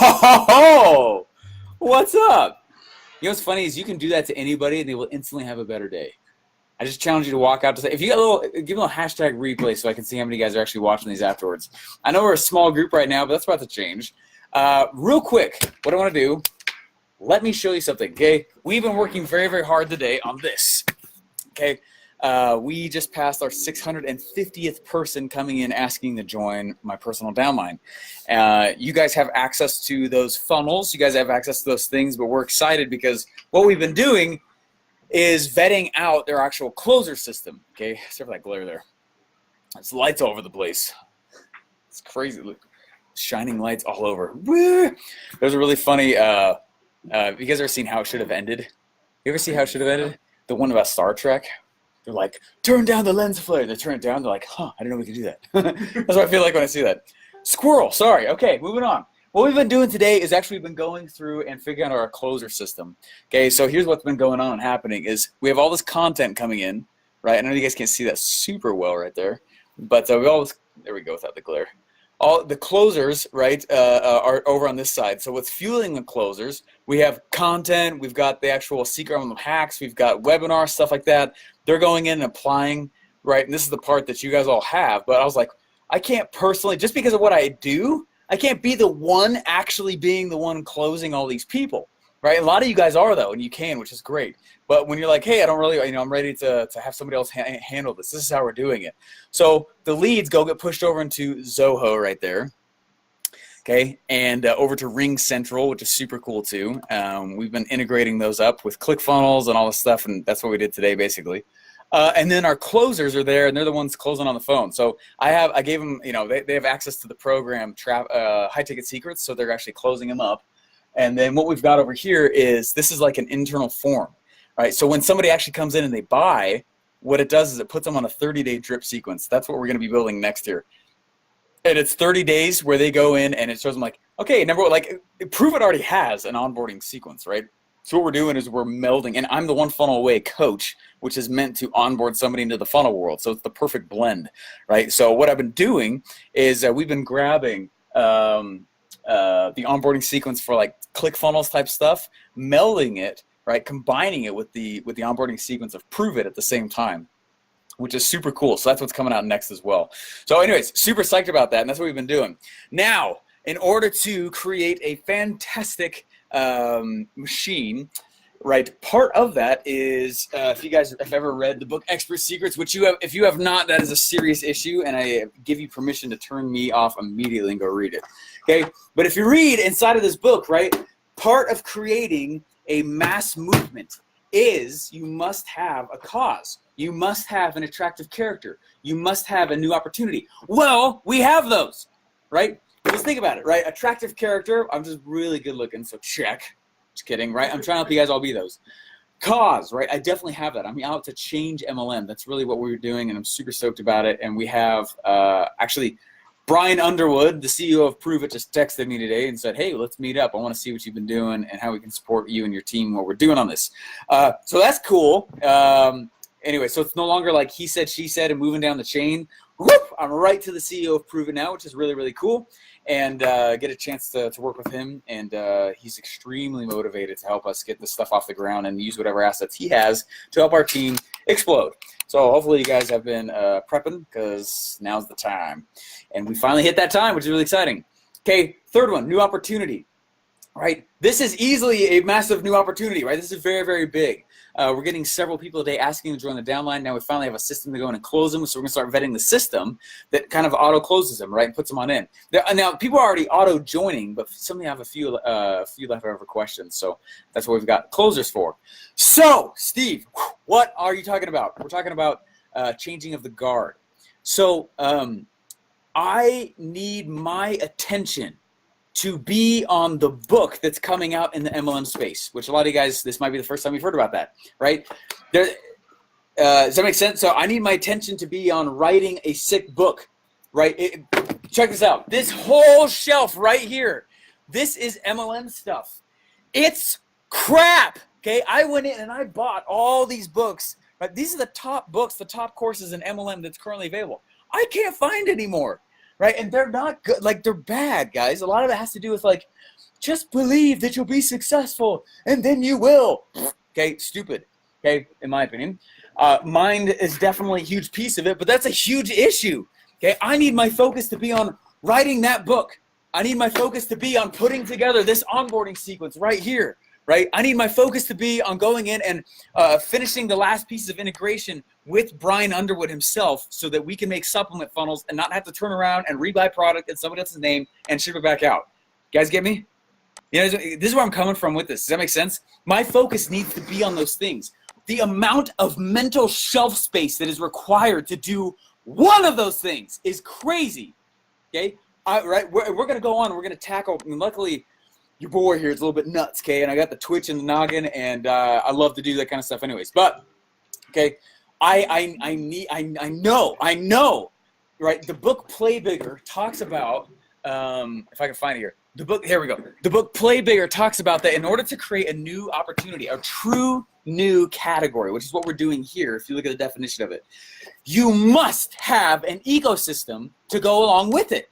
Oh, what's up? You know what's funny is you can do that to anybody and they will instantly have a better day. I just challenge you to walk out to say, if you got a little, give a little hashtag replay so I can see how many guys are actually watching these afterwards. I know we're a small group right now, but that's about to change. Real quick, what I want to do, let me show you something, okay? We've been working very, very hard today on this, okay? We just passed our 650th person coming in asking to join my personal downline. You guys have access to those funnels. You guys have access to those things, but we're excited because what we've been doing is vetting out their actual closer system. Okay, except for that glare there. There's lights all over the place. It's crazy. Look, shining lights all over. Woo! There's a really funny, have you guys ever seen How It Should Have Ended? You ever see How It Should Have Ended? The one about Star Trek? They're like, turn down the lens flare. They turn it down. They're like, huh, I didn't know we could do that. That's what I feel like when I see that. Squirrel, sorry. Okay, moving on. What we've been doing today is actually been going through and figuring out our closer system. Okay, so here's what's been going on and happening is we have all this content coming in, right? I know you guys can't see that super well right there, but we always, there we go without the glare. All the closers, right, are over on this side. So what's fueling the closers, we have content, we've got the actual secret on the hacks, we've got webinars, stuff like that. They're going in and applying, right? And this is the part that you guys all have, but I was like, I can't personally, just because of what I do, I can't be the one actually being the one closing all these people, right? A lot of you guys are though, and you can, which is great. But when you're like, hey, I don't really, I'm ready to have somebody else handle this. This is how we're doing it. So the leads go get pushed over into Zoho right there, okay, and over to Ring Central, which is super cool too. We've been integrating those up with ClickFunnels and all this stuff, and that's what we did today basically. And then our closers are there, and they're the ones closing on the phone. So I gave them, they have access to the program High Ticket Secrets, so they're actually closing them up. And then what we've got over here is this is like an internal form, right? So when somebody actually comes in and they buy, what it does is it puts them on a 30-day drip sequence. That's what we're going to be building next year. And it's 30 days where they go in and it shows them like, okay, number one, like PRUVIT already has an onboarding sequence, right? So what we're doing is we're melding, and I'm the one funnel away coach, which is meant to onboard somebody into the funnel world. So it's the perfect blend, right? So what I've been doing is we've been grabbing the onboarding sequence for like ClickFunnels type stuff, melding it, right, combining it with the onboarding sequence of PRUVIT at the same time, which is super cool. So that's what's coming out next as well. So anyways, super psyched about that, and that's what we've been doing. Now, in order to create a fantastic machine, right, part of that is if you guys have ever read the book Expert Secrets, which you have, if you have not, that is a serious issue, and I give you permission to turn me off immediately and go read it, okay? But if you read inside of this book, right, part of creating a mass movement is you must have a cause. You must have an attractive character. You must have a new opportunity. Well, we have those, right? Just think about it, right? Attractive character, I'm just really good looking, so check. Just kidding, right? I'm trying to help you guys all be those. Cause, right? I definitely have that. I'm out to change MLM. That's really what we were doing, and I'm super stoked about it. And we have actually Brian Underwood, the CEO of PRUVIT, just texted me today and said, hey, let's meet up. I want to see what you've been doing and how we can support you and your team, what we're doing on this. So that's cool. Anyway, so it's no longer like he said, she said, and moving down the chain. Whoop, I'm right to the CEO of PRUVIT now, which is really, really cool. And get a chance to work with him. And he's extremely motivated to help us get this stuff off the ground and use whatever assets he has to help our team explode. So hopefully you guys have been prepping, because now's the time. And we finally hit that time, which is really exciting. Okay, third one, new opportunity. Right, this is easily a massive new opportunity, right? This is very, very big. We're getting several people a day asking to join the downline. Now we finally have a system to go in and close them, so we're gonna start vetting the system that kind of auto closes them, right, and puts them on in. Now people are already auto joining, but some of you have a few left over questions, so that's what we've got closers for. So, Steve, what are you talking about? We're talking about changing of the guard. So I need my attention to be on the book that's coming out in the MLM space, which a lot of you guys, this might be the first time you've heard about that, right? Does that make sense? So I need my attention to be on writing a sick book, right? Check this out. This whole shelf right here, this is MLM stuff. It's crap, okay? I went in and I bought all these books, right? These are the top books, the top courses in MLM that's currently available. I can't find anymore. right? And they're not good. Like, they're bad, guys. A lot of it has to do with, like, just believe that you'll be successful, and then you will. Okay, stupid, okay, in my opinion. Mind is definitely a huge piece of it, but that's a huge issue, okay? I need my focus to be on writing that book. I need my focus to be on putting together this onboarding sequence right here, right? I need my focus to be on going in and finishing the last pieces of integration with Brian Underwood himself so that we can make supplement funnels and not have to turn around and rebuy product in somebody else's name and ship it back out. You guys get me? You know, this is where I'm coming from with this. Does that make sense? My focus needs to be on those things. The amount of mental shelf space that is required to do one of those things is crazy, okay? Right, we're going to go on. We're going to tackle, and luckily, your boy here is a little bit nuts, okay? And I got the twitch and the noggin, and I love to do that kind of stuff anyways. But, okay, I know, right? The book Play Bigger talks about, if I can find it here. Here we go. The book Play Bigger talks about that in order to create a new opportunity, a true new category, which is what we're doing here if you look at the definition of it, you must have an ecosystem to go along with it.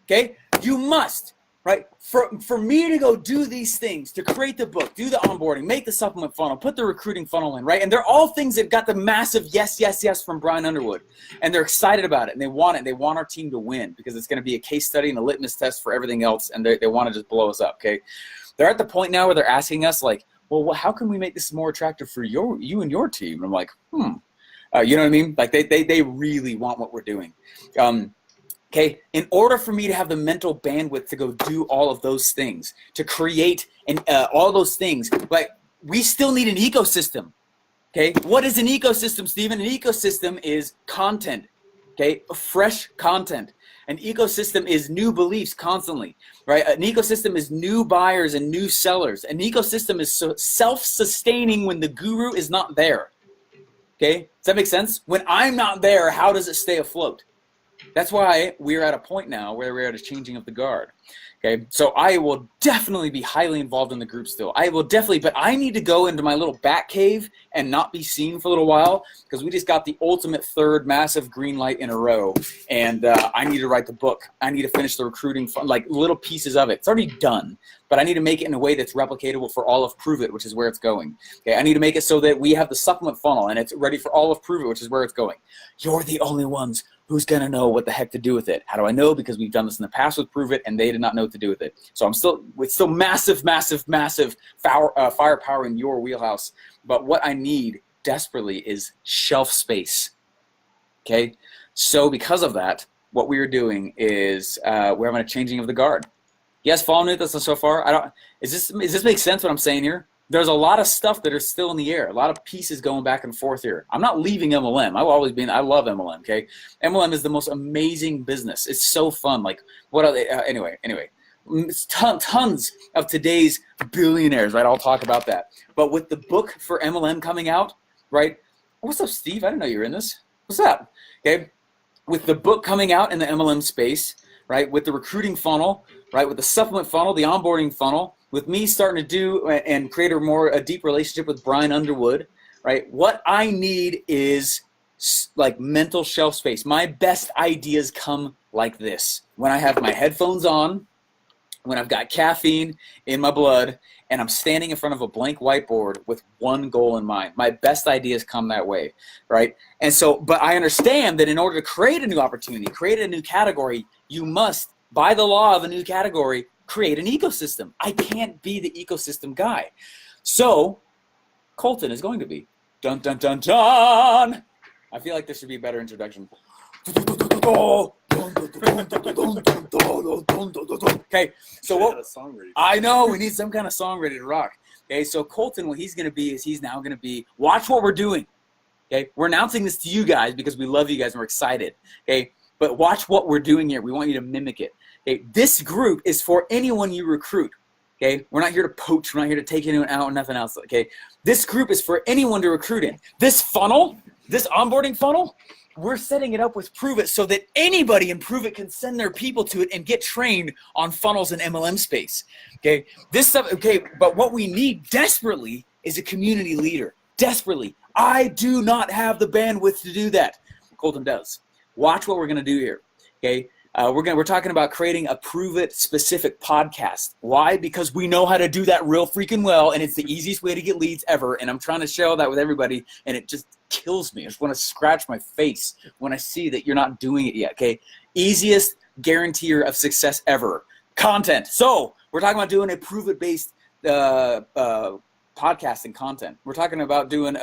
Okay, you must, right? For me to go do these things, to create the book, do the onboarding, make the supplement funnel, put the recruiting funnel in, right? And they're all things that got the massive yes, yes, yes from Brian Underwood. And they're excited about it, and they want it. They want our team to win because it's going to be a case study and a litmus test for everything else, and they want to just blow us up, okay? They're at the point now where they're asking us, like, well, how can we make this more attractive for you and your team? And I'm like, you know what I mean? Like, they really want what we're doing. Okay, in order for me to have the mental bandwidth to go do all of those things, to create all those things, like, we still need an ecosystem. Okay, what is an ecosystem, Stephen? An ecosystem is content. Okay, fresh content. An ecosystem is new beliefs constantly, right? An ecosystem is new buyers and new sellers. An ecosystem is self-sustaining when the guru is not there. Okay, does that make sense? When I'm not there, how does it stay afloat? That's why we're at a point now where we're at a changing of the guard. Okay, so I will definitely be highly involved in the group still. I will definitely, but I need to go into my little bat cave and not be seen for a little while because we just got the ultimate third massive green light in a row, and I need to write the book. I need to finish the recruiting, like little pieces of it. It's already done, but I need to make it in a way that's replicatable for all of PRUVIT, which is where it's going. Okay, I need to make it so that we have the supplement funnel and it's ready for all of PRUVIT, which is where it's going. You're the only ones who's going to know what the heck to do with it. How do I know? Because we've done this in the past with PRUVIT, and they did not know what to do with it. So it's still massive, massive, massive firepower in your wheelhouse. But what I need desperately is shelf space. Okay? So because of that, what we are doing is we're having a changing of the guard. You guys following this so far? Does this make sense what I'm saying here? There's a lot of stuff that are still in the air, a lot of pieces going back and forth here. I'm not leaving MLM. I've always been, I love MLM, okay? MLM is the most amazing business. It's so fun. Like, what are they? Anyway. It's tons of today's billionaires, right? I'll talk about that. But with the book for MLM coming out, right? What's up, Steve? I didn't know you were in this. What's up? Okay. With the book coming out in the MLM space, right? With the recruiting funnel, right? With the supplement funnel, the onboarding funnel, with me starting to do and create a deep relationship with Brian Underwood, right? What I need is like mental shelf space. My best ideas come like this. When I have my headphones on, when I've got caffeine in my blood, and I'm standing in front of a blank whiteboard with one goal in mind. My best ideas come that way, right? And so, but I understand that in order to create a new opportunity, create a new category, you must, by the law of a new category, create an ecosystem. I can't be the ecosystem guy. So Colton is going to be. Dun, dun, dun, dun. I feel like there should be a better introduction. Okay, so what? I know we need some kind of song ready to rock. Okay, so Colton, what he's going to be is he's now going to be, watch what we're doing. Okay, we're announcing this to you guys because we love you guys and we're excited. Okay, but watch what we're doing here. We want you to mimic it. Okay, this group is for anyone you recruit. Okay, we're not here to poach. We're not here to take anyone out or nothing else. Okay, this group is for anyone to recruit in. This funnel, this onboarding funnel, we're setting it up with PRUVIT so that anybody in PRUVIT can send their people to it and get trained on funnels and MLM space. Okay, this stuff. Okay, but what we need desperately is a community leader. Desperately, I do not have the bandwidth to do that. Colton does. Watch what we're gonna do here. Okay. We're talking about creating a Prove It specific podcast. Why? Because we know how to do that real freaking well, and it's the easiest way to get leads ever. And I'm trying to share that with everybody, and it just kills me. I just want to scratch my face when I see that you're not doing it yet. Okay, easiest guaranteer of success ever. Content. So we're talking about doing a Prove It based podcasting content. We're talking about doing.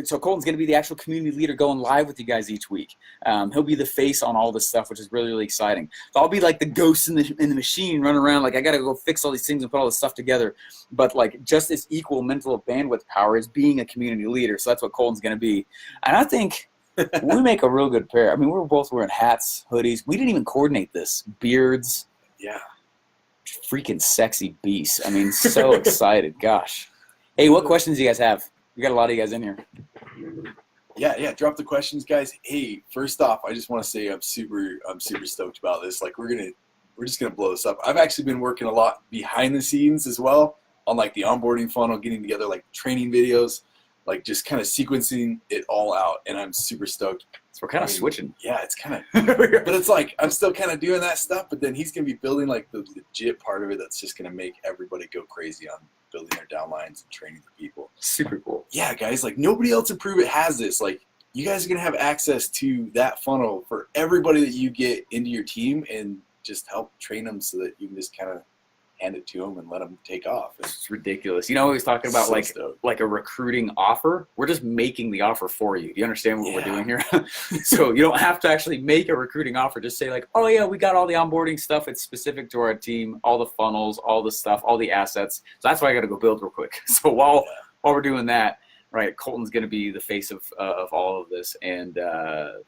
So Colton's going to be the actual community leader going live with you guys each week. He'll be the face on all this stuff, which is really, really exciting. So I'll be like the ghost in the machine running around. Like, I got to go fix all these things and put all this stuff together. But like, just as equal mental bandwidth power as being a community leader. So that's what Colton's going to be. And I think we make a real good pair. I mean, we're both wearing hats, hoodies. We didn't even coordinate this. Beards. Yeah. Freaking sexy beasts. I mean, so excited. Gosh. Hey, what questions do you guys have? We got a lot of you guys in here. Yeah. Drop the questions, guys. Hey, first off, I just want to say I'm super stoked about this. Like, we're just gonna blow this up. I've actually been working a lot behind the scenes as well on like the onboarding funnel, getting together like training videos, like just kind of sequencing it all out. And I'm super stoked. So we're kind of switching. Yeah, it's kind of, but it's like I'm still kind of doing that stuff. But then he's gonna be building like the legit part of it that's just gonna make everybody go crazy on building their downlines and training the people. Super cool. Yeah, guys, like nobody else in PRUVIT has this. Like, you guys are going to have access to that funnel for everybody that you get into your team and just help train them so that you can just kind of hand it to them and let them take off. It's ridiculous. You know, he's talking about so like a recruiting offer. We're just making the offer for you. Do you understand what we're doing here? So you don't have to actually make a recruiting offer. Just say like, oh yeah, we got all the onboarding stuff. It's specific to our team, all the funnels, all the stuff, all the assets. So that's why I got to go build real quick. So while we're doing that, right, Colton's going to be the face of all of this and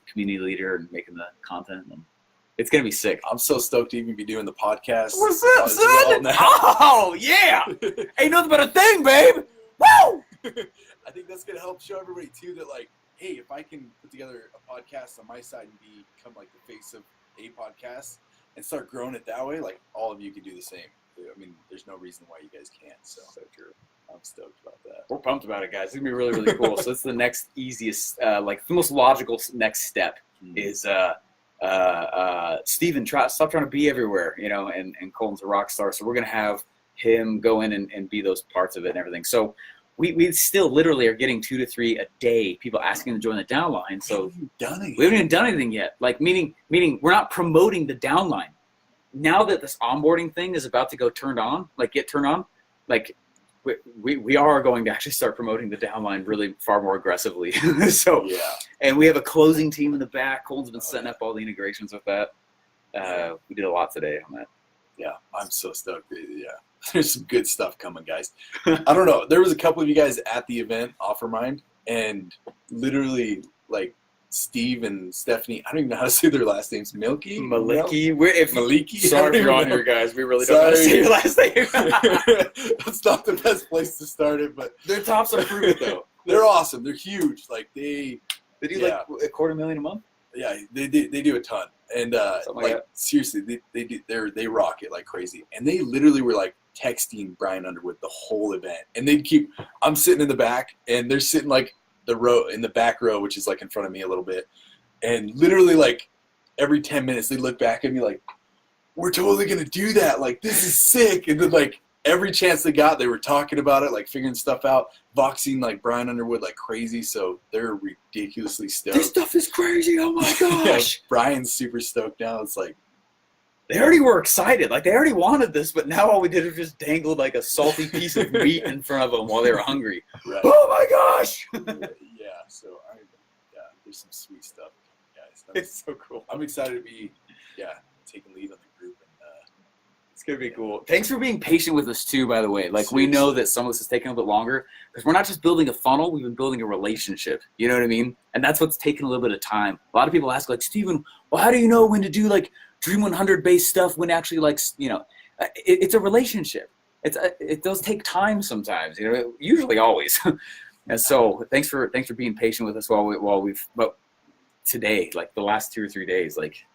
community leader and making the content. And it's going to be sick. I'm so stoked to even be doing the podcast. What's up, son? Oh, yeah. Ain't nothing but a thing, babe. Woo! I think that's going to help show everybody, too, that, like, hey, if I can put together a podcast on my side and become, like, the face of a podcast and start growing it that way, like, all of you can do the same. I mean, there's no reason why you guys can't. So true. I'm stoked about that. We're pumped about it, guys. It's going to be really, really cool. So it's the next easiest, like, the most logical next step is Stephen, stop trying to be everywhere, you know, and Colton's a rock star. So we're going to have him go in and be those parts of it and everything. So we still literally are getting 2 to 3 a day, people asking to join the downline. So we haven't even done anything yet. Like, meaning we're not promoting the downline. Now that this onboarding thing is about to get turned on, like we are going to actually start promoting the downline really far more aggressively. So, and we have a closing team in the back. Colton's been setting up all the integrations with that. We did a lot today on that. Yeah, I'm so stoked. Yeah, there's some good stuff coming, guys. I don't know. There was a couple of you guys at the event, Offermind, and literally like Steve and Stephanie, I don't even know how to say their last names. Maliki? Maliki. Sorry if you're on here, guys. We really don't know how to say your last name. That's not the best place to start it, but they're tops of PRUVIT, though. They're awesome. They're huge. Like they do like $250,000 a month. Yeah, they do a ton, and like seriously, they rock it like crazy. And they literally were like texting Brian Underwood the whole event, and I'm sitting in the back, and they're sitting like in the back row, which is like in front of me a little bit, and literally like every 10 minutes they look back at me like, we're totally gonna do that, like this is sick. And then like every chance they got, they were talking about it, like figuring stuff out, boxing like Brian Underwood like crazy. So they're ridiculously stoked. This stuff is crazy. Oh my gosh. Brian's super stoked now. It's like they already were excited, like they already wanted this, but now all we did was just dangled like a salty piece of meat in front of them while they were hungry. Right. Oh my gosh. So there's some sweet stuff, guys. It's so cool. I'm excited to be taking lead on the group, and it's gonna be cool. Thanks for being patient with us too, by the way. Like, we know that some of this is taking a little bit longer because we're not just building a funnel, we've been building a relationship. You know what I mean? And that's what's taking a little bit of time. A lot of people ask, like, Stephen, well, how do you know when to do like Dream 100 based stuff, when actually, like, you know, it's a relationship. It does take time sometimes, you know, usually always. And so thanks for being patient with us but today, like the last 2 or 3 days, like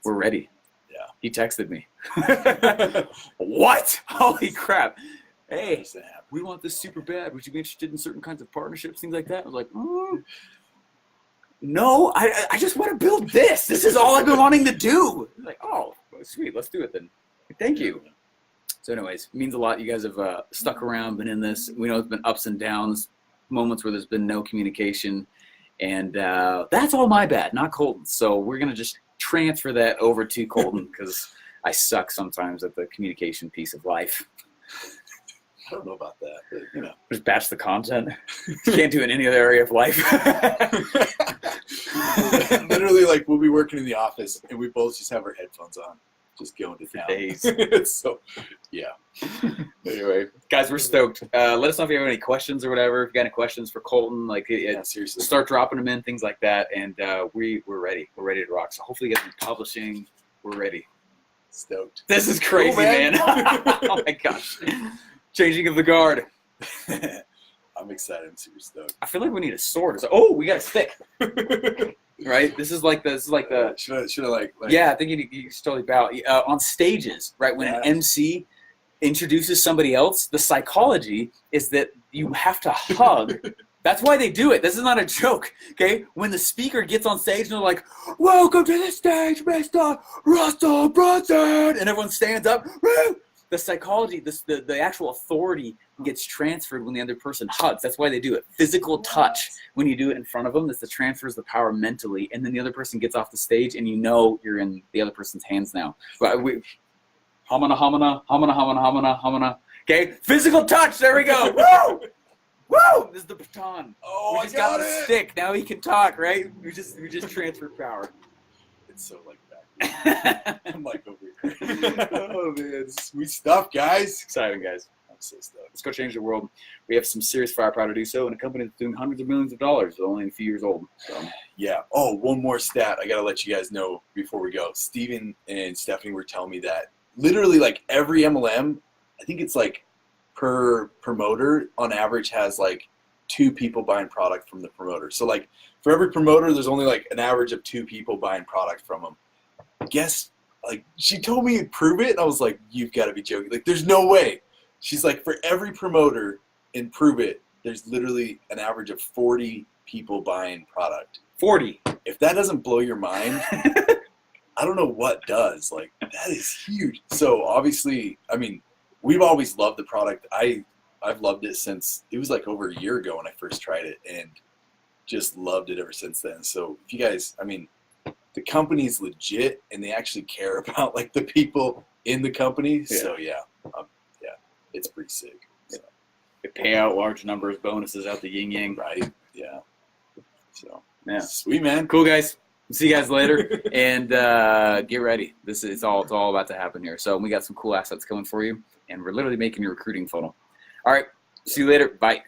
we're ready. Yeah. He texted me. What? Holy crap. Hey, we want this super bad. Would you be interested in certain kinds of partnerships, things like that? I was like, no, I just want to build this. This is all I've been wanting to do. Like, oh, sweet, let's do it then. Thank you. So anyways, it means a lot. You guys have stuck around, been in this. We know it's been ups and downs, moments where there's been no communication. And that's all my bad, not Colton's. So we're going to just transfer that over to Colton because I suck sometimes at the communication piece of life. I don't know about that, but you know. Just batch the content. Can't do it in any other area of life. Literally, like, we'll be working in the office and we both just have our headphones on, just going to town. Days. So, yeah. Anyway, guys, we're stoked. Let us know if you have any questions or whatever. If you got any questions for Colton, like, Seriously. start dropping them in, things like that. And we're ready. We're ready to rock. So hopefully you guys are publishing. We're ready. Stoked. This is crazy, man. Oh, my gosh. Changing of the guard. I'm excited. I'm super stoked. I feel like we need a sword. So, we got a stick. Right? This is like the. Should I like? Yeah, I think you should totally bow. On stages, right? When an MC introduces somebody else, the psychology is that you have to hug. That's why they do it. This is not a joke, okay? When the speaker gets on stage and they're like, "Welcome to the stage, Mr. Russell Brunson," and everyone stands up. Woo! The psychology, the actual authority gets transferred when the other person hugs. That's why they do it. Physical touch, when you do it in front of them, that's the transfers the power mentally, and then the other person gets off the stage, and you know you're in the other person's hands now. But hamana, hamana, hamana, hamana, hamana, hamana. Okay, physical touch. There we go. Woo! Woo! This is the baton. Oh, we just got the stick. Now he can talk, right? We just transferred power. It's so like that. I'm like over here. Oh man, sweet stuff, guys. Exciting, guys. I'm so stoked. Let's go change the world. We have some serious firepower to do so, and a company that's doing hundreds of millions of dollars, only a few years old. So. Yeah. Oh, one more stat I gotta let you guys know before we go. Steven and Stephanie were telling me that literally like every MLM, I think it's like per promoter on average has like 2 people buying product from the promoter. So like for every promoter, there's only like an average of 2 people buying product from them. Guess, like, she told me prove it, and I was like, you've got to be joking. Like, there's no way. She's like, for every promoter in Prove It, there's literally an average of 40 people buying product. 40. If that doesn't blow your mind, I don't know what does. Like, that is huge. So obviously, I mean, we've always loved the product. I've loved it since, it was like over a year ago when I first tried it, and just loved it ever since then. So if you guys, I mean, the company's legit and they actually care about like the people in the company. Yeah. So yeah, it's pretty sick. So. They pay out large numbers, bonuses out the yin yang. Right. Yeah. So yeah, sweet, man. Cool, guys. See you guys later, and get ready. It's all about to happen here. So we got some cool assets coming for you, and we're literally making your recruiting funnel. All right. See you later. Bye.